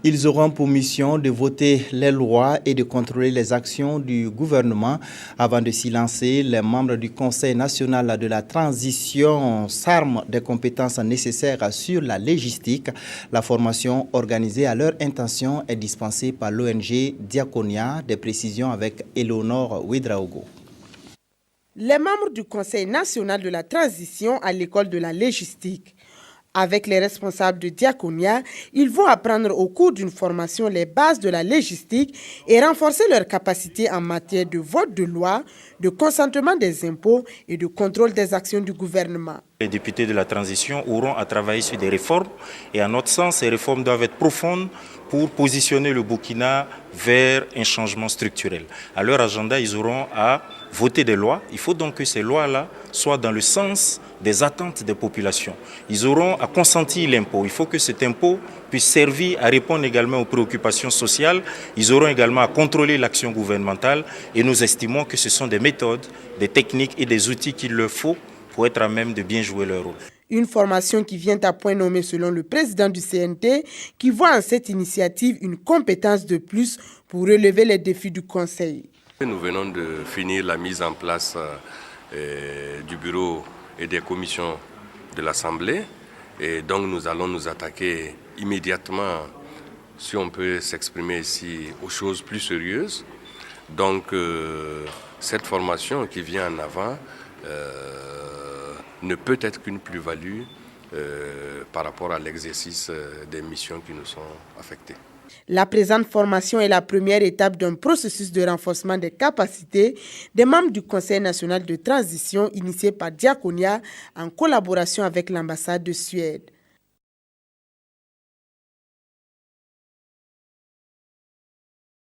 Ils auront pour mission de voter les lois et de contrôler les actions du gouvernement. Avant de s'y lancer, les membres du Conseil national de la transition s'arment des compétences nécessaires sur la logistique. La formation organisée à leur intention est dispensée par l'ONG Diaconia. Des précisions avec Eleonore Ouedraogo. Les membres du Conseil national de la transition à l'école de la logistique. Avec les responsables de Diaconia, ils vont apprendre au cours d'une formation les bases de la logistique et renforcer leurs capacités en matière de vote de loi, de consentement des impôts et de contrôle des actions du gouvernement. Les députés de la transition auront à travailler sur des réformes et à notre sens, ces réformes doivent être profondes pour positionner le Burkina vers un changement structurel. À leur agenda, ils auront à voter des lois. Il faut donc que ces lois-là soient dans le sens des attentes des populations. Ils auront à consentir l'impôt. Il faut que cet impôt puisse servir à répondre également aux préoccupations sociales. Ils auront également à contrôler l'action gouvernementale et nous estimons que ce sont des méthodes, des techniques et des outils qu'il leur faut pour être à même de bien jouer leur rôle. Une formation qui vient à point nommé selon le président du CNT, qui voit en cette initiative une compétence de plus pour relever les défis du Conseil. Nous venons de finir la mise en place du bureau et des commissions de l'Assemblée. Et donc nous allons nous attaquer immédiatement, si on peut s'exprimer ici, aux choses plus sérieuses. Donc cette formation qui vient en avant ne peut être qu'une plus-value par rapport à l'exercice des missions qui nous sont affectées. La présente formation est la première étape d'un processus de renforcement des capacités des membres du Conseil national de transition initié par Diaconia en collaboration avec l'ambassade de Suède.